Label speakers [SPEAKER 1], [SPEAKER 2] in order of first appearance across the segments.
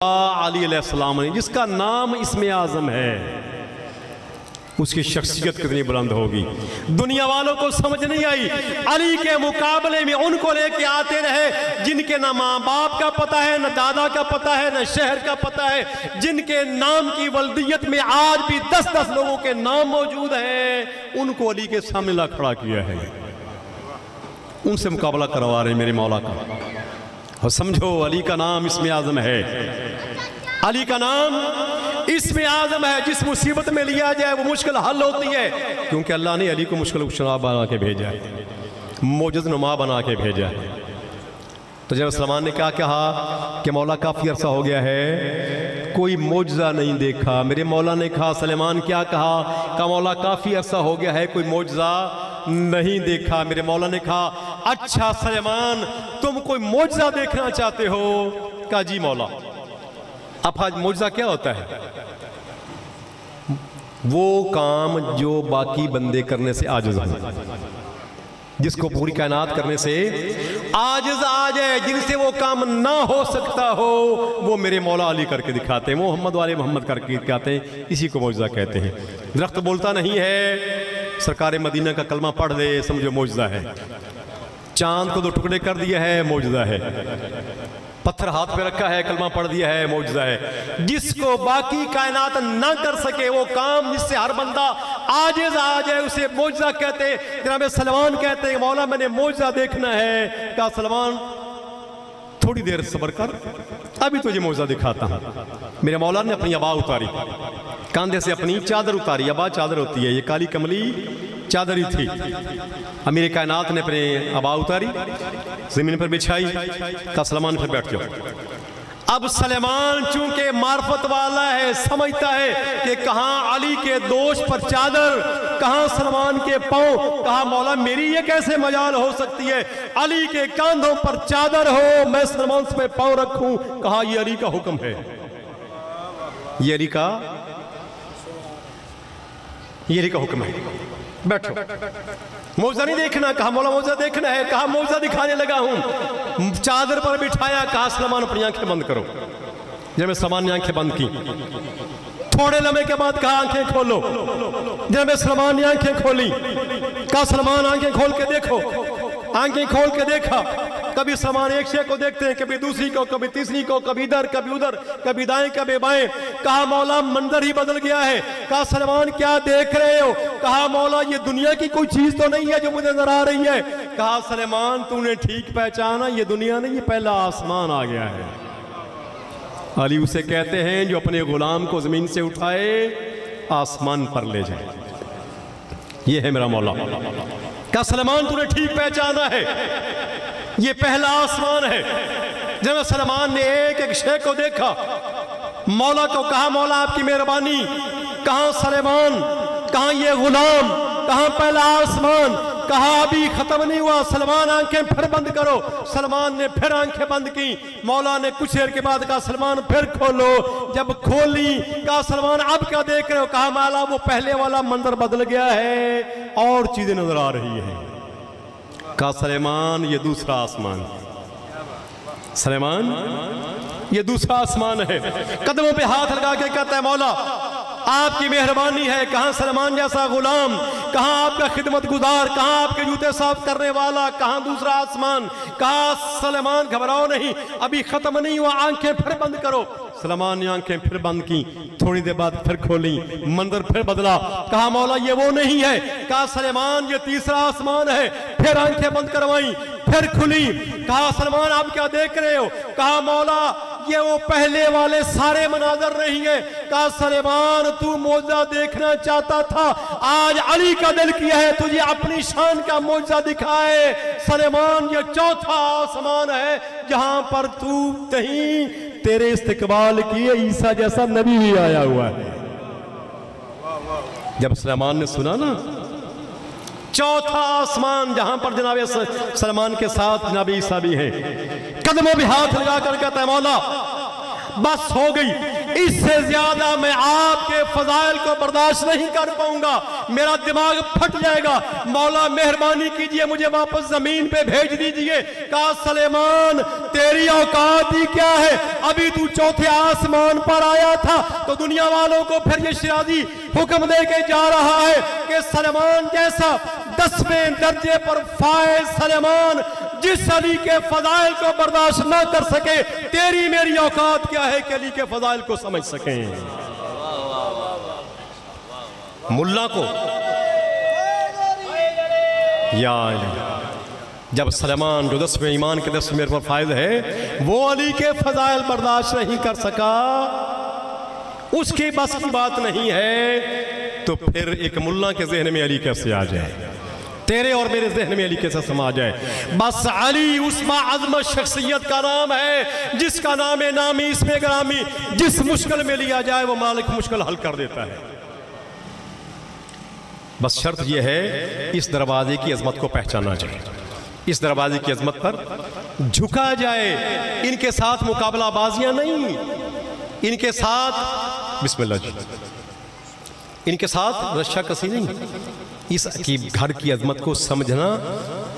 [SPEAKER 1] अली अलैहिस्सलाम ने, जिसका नाम इसमें आज़म है, उसकी शख्सियत कितनी बुलंद होगी। दुनिया वालों को समझ नहीं आई, अली के मुकाबले में उनको लेके आते रहे जिनके ना माँ बाप का पता है, न दादा का पता है, न शहर का पता है, जिनके नाम की वल्दियत में आज भी 10-10 लोगों के नाम मौजूद हैं, उनको अली के सामने ला खड़ा किया है। उनसे मुकाबला करवा रहे मेरे मौला का। और समझो अली का नाम इसमें आज़म है, अली का नाम इसमें आज़म है। जिस मुसीबत में लिया जाए वो मुश्किल हल होती है, क्योंकि अल्लाह ने अली को मुश्किल कुशा बना के भेजा है, मोजज़ नुमा बना के भेजा है। तो जब सलमान ने क्या कहा कि मौला काफ़ी अरसा हो गया है कोई मोजज़ा नहीं देखा, मेरे मौला ने कहा सलमान क्या कहा, का मौला काफ़ी अरसा हो गया है कोई मोजज़ा नहीं देखा। मेरे मौला ने कहा अच्छा सलमान तुम कोई मोजज़ा देखना चाहते हो? कहा जी मौला। अब आज मोजज़ा क्या होता है? वो काम जो बाकी बंदे करने से आजिज़ हो, जिसको पूरी कायनात करने से आजिज़ आ जाए, जिनसे वो काम ना हो सकता हो, वो मेरे मौला अली करके दिखाते हैं, मोहम्मद वाले मोहम्मद करके दिखाते हैं। इसी को मोजज़ा कहते हैं। दरख्त बोलता नहीं है, सरकार मदीना का कलमा पढ़ ले समझो मोजज़ा है। चांद को 2 टुकड़े कर दिया है, मोजज़ा है। पत्थर हाथ पे रखा है, कलमा पढ़ दिया है, मोजज़ा है। जिसको बाकी कायनात ना कर सके वो काम, जिससे हर बंदा आजिज़ आ जाए, उसे मोजज़ा कहते हैं। जनाब सलमान कहते हैं मौला मैंने मोजज़ा देखना है। कहा सलमान थोड़ी देर सब्र कर, अभी तुझे मोजज़ा दिखाता हूँ। मेरे मौला ने अपनी अबा उतारी, कंधे से अपनी चादर उतारी। अबा चादर होती है, ये काली कमली चादर ही थी। अमीर कायनात ने अपने अबा उतारी, जमीन पर बिछाई, कहा सलमान फिर बैठ जाओ। अब सलमान चूंकि मार्फत वाला है, समझता है कि कहाँ अली के दोष पर चादर, कहाँ सलमान के पांव। कहा मौला मेरी ये कैसे मजाल हो सकती है, अली के कांधों पर चादर हो, मैं सलमान पे पांव रखूं। कहा ये अली का हुक्म है, ये अली का हुक्म है, बैठो। मोजा नहीं देखना, कहा मौला मोजा देखना है। कहा मोजा दिखाने लगा हूं। चादर पर बिठाया, कहा सलमान अपनी आंखें बंद करो। जब मैं सलमान ने आंखें बंद की, थोड़े लम्हे के बाद कहा आंखें खोलो। जब मैं सलमान ने आंखें खोली, कहा सलमान आंखें खोल के देखो। आंखें खोल के देखा, कभी सलमान एक शेख को देखते हैं, कभी दूसरी को, कभी तीसरी को, कभी इधर कभी उधर, कभी दाएं कभी बाएं। कहा मौला मंजर ही बदल गया है। कहा सलमान क्या देख रहे हो? कहा मौला ये दुनिया की कोई चीज तो नहीं है जो मुझे नजर आ रही है। कहा सलमान तूने ठीक पहचाना, ये दुनिया नहीं, ये पहला आसमान आ गया है। अली उसे कहते हैं जो अपने गुलाम को जमीन से उठाए आसमान पर ले जाए, ये है मेरा मौला। कहा सलमान तूने ठीक पहचाना है, ये पहला आसमान है। जब सलमान ने एक एक शेख को देखा, मौला को कहा मौला आपकी मेहरबानी, कहां सलमान, कहां ये गुलाम, कहां पहला आसमान। कहा अभी खत्म नहीं हुआ, सलमान आंखें फिर बंद करो। सलमान ने फिर आंखें बंद की। मौला ने कुछ देर के बाद कहा सलमान फिर खोलो। जब खोली, कहा सलमान अब क्या देख रहे हो? कहा मौला वो पहले वाला मंजर बदल गया है और चीजें नजर आ रही है। कहा सलमान ये दूसरा आसमान, सलमान ये दूसरा आसमान है। कदमों पे हाथ लगा के कहता है मौला आपकी मेहरबानी है। कहां सलमान जैसा गुलाम, कहां आपका खिदमत गुजार, कहां आपके जूते साफ करने वाला, कहां दूसरा आसमान। कहा सलमान घबराओ नहीं, अभी खत्म नहीं हुआ, आंखें फिर बंद करो। सलमान ने आंखें फिर बंद की, थोड़ी देर बाद फिर खोली, मंजर फिर बदला। कहा मौला ये वो नहीं है। कहा सलमान ये तीसरा आसमान है। फिर आंखें बंद करवाई, फिर खुली। कहा सलमान आप क्या देख रहे हो? कहा मौला ये वो पहले वाले सारे मनाजर नहीं है। कहा सलमान तू मोजा देखना चाहता था, आज अली का दिल किया है तुझे अपनी शान का मोजा दिखाए। सलमान ये चौथा आसमान है जहां पर तू कहीं तेरे इस्तकबाल किए ईसा जैसा नबी भी आया हुआ है। जब सलमान ने सुना ना चौथा आसमान जहां पर जनाब सलमान के साथ जनाब ईसा भी है, कदमों पे हाथ लगा कर कहता है मौला बस हो गई, इससे ज्यादा मैं आपके फजाइल को बर्दाश्त नहीं कर पाऊंगा, मेरा दिमाग फट जाएगा। मौला मेहरबानी कीजिए, मुझे वापस जमीन पे भेज दीजिए। कहा सुलेमान तेरी औकात ही क्या है, अभी तू चौथे आसमान पर आया था तो दुनिया वालों को फिर ये शिराजी हुक्म दे के जा रहा है कि सलेमान जैसा 10वें दर्जे पर फाइज सलेमान जिस अली के फजाइल को बर्दाश्त ना कर सके, तेरी मेरी औकात क्या है कि अली के फजाइल को समझ सके। मुल्ला को या जब सलेमान जो 10वें ईमान के 10वें मेरे पर फायद है वो अली के फजाइल बर्दाश्त नहीं कर सका, उसकी बस की बात नहीं है, तो फिर एक मुल्ला के जहन में अली कैसे आ जाए, तेरे और मेरे जहन में अली कैसे समा जाए। बस अली उस बाअज़मत शख्सियत का नाम है जिसका नाम है नामी इसमें ग्रामी, जिस मुश्किल में लिया जाए वो मालिक मुश्किल हल कर देता है। बस शर्त यह है इस दरवाजे की अजमत को पहचाना जाए, इस दरवाजे की अजमत पर झुका जाए, इनके साथ मुकाबला बाजियां नहीं, इनके साथ बिस्मिल्लाह जी, इनके साथ रश्शा कसी नहीं, इस की घर की अजमत को समझना,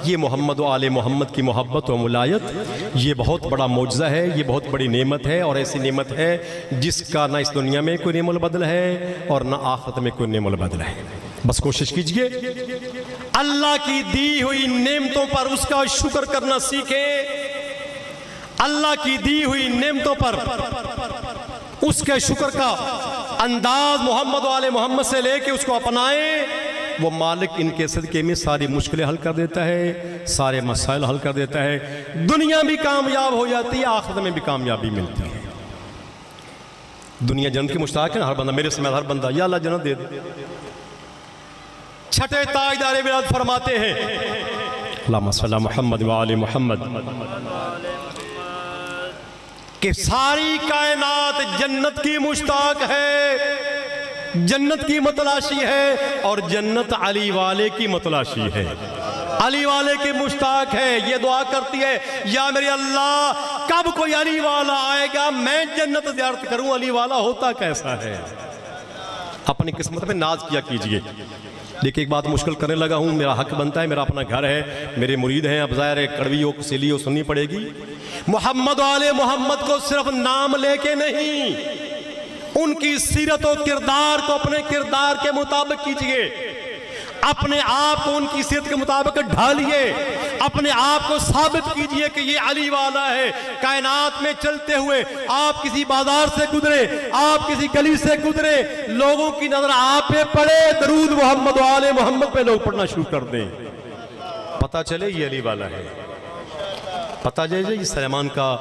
[SPEAKER 1] ये मोहम्मद व आले मोहम्मद की मोहब्बत व मुलायत, ये बहुत बड़ा मौजज़ा है, ये बहुत बड़ी नेमत है, और ऐसी नेमत है जिसका ना इस दुनिया में कोई नेमुल बदल है और ना आखिरत में कोई नेमुल बदल है। बस कोशिश कीजिए अल्लाह की दी हुई नेमतों पर उसका शुक्र करना सीखे, अल्लाह की दी हुई नेमतों पर उसके शुक्र का अंदाज मोहम्मद वाले मोहम्मद से लेके उसको अपनाएं, वो मालिक इनके सदके में सारी मुश्किलें हल कर देता है, सारे मसाइल हल कर देता है, दुनिया भी कामयाब हो जाती है, आखिरत में भी कामयाबी मिलती है। दुनिया जन्नत की मुश्ताक है ना, हर बंदा मेरे समय हर बंदा या अल्लाह जन्नत दे दे। छठे ताजदार विलायत फरमाते हैं अल्लाहुम्मा सल्ली अला मुहम्मद व आले मुहम्मद कि सारी कायनात जन्नत की मुश्ताक है, जन्नत की मतलाशी है, और जन्नत अली वाले की मतलाशी है, अली वाले की मुश्ताक है। ये दुआ करती है या मेरे अल्लाह कब कोई अली वाला आएगा मैं जन्नत ज़ियारत करूं, अली वाला होता कैसा है। अपनी किस्मत में नाज किया कीजिए। देखिए एक बात मुश्किल करने लगा हूँ, मेरा हक बनता है, मेरा अपना घर है, मेरे मुरीद हैं, अब ज़ाहिर है कड़वी हो कसीली हो सुननी पड़ेगी। मोहम्मद वाले मोहम्मद को सिर्फ नाम लेके नहीं, उनकी सीरत और किरदार को अपने किरदार के मुताबिक कीजिए, अपने आप को उनकी सीरत के मुताबिक ढालिए, अपने आप को साबित कीजिए कि ये अली वाला है। कायनात में चलते हुए आप किसी बाजार से गुजरे, आप किसी गली से गुजरे, लोगों की नजर आप पे पड़े, दरूद मोहम्मद वाले मोहम्मद पे लोग पढ़ना शुरू कर दें, पता चले ये अली वाला है, पता चले ये सलेमान का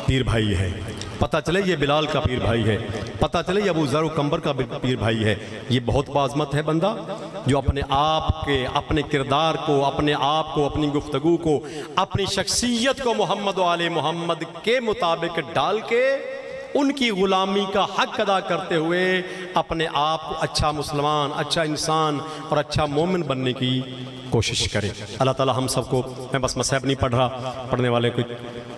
[SPEAKER 1] पीर भाई है, पता चले ये बिलाल का पीर भाई है, पता चले ये अबू ज़र कंबर का पीर भाई है। ये बहुत बाज़मत है बंदा जो अपने आप के, अपने किरदार को, अपने आप को, अपनी गुफ्तगू को, अपनी शख्सियत को मोहम्मद वाले मोहम्मद के मुताबिक डाल के उनकी ग़ुलामी का हक अदा करते हुए अपने आप को अच्छा मुसलमान, अच्छा इंसान और अच्छा मोमिन बनने की कोशिश करें। अल्लाह ताला हम सबको, मैं बस मसाइब नहीं पढ़ रहा, पढ़ने वाले को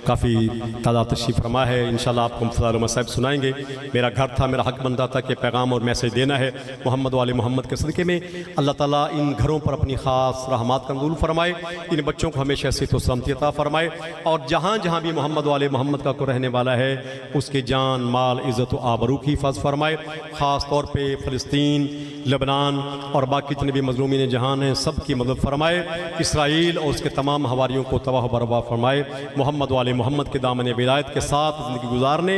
[SPEAKER 1] काफ़ी तादाद तशरीफ़ फरमा है, इंशाल्लाह आपको फ़ज़ाइल मसाइब सुनाएंगे। मेरा घर था, मेरा हक बनता था कि पैगाम और मैसेज देना है मोहम्मद वाले मोहम्मद के सदक़े में। अल्लाह ताला इन घरों पर अपनी ख़ास रहमत का नज़ूल फरमाए, इन बच्चों को हमेशा सेहत और सलामती अता फरमाए, और जहाँ जहाँ भी मोहम्मद वाले मोहम्मद का को रहने वाला है उसके जान माल इज़्ज़त व आबरू की हिफाज़त फरमाए। ख़ास तौर पर फ़लस्तीन, लेबनान और बाकी जितने भी मज़लूमीन जहान हैं सब की मदद फरमाए। इसराइल और उसके तमाम हवारियों को तबाह बर्बाद फरमाए। मोहम्मद वाले मोहम्मद के दामन विलायत के साथ ज़िंदगी गुजारने,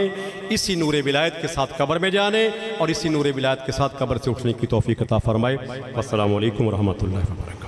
[SPEAKER 1] इसी नूर विलायत के साथ कब्र में जाने और इसी नूर विलायत के साथ कब्र से उठने की तौफीक अता फरमाए। अस्सलामु अलैकुम व रहमतुल्लाहि व बरकातहू।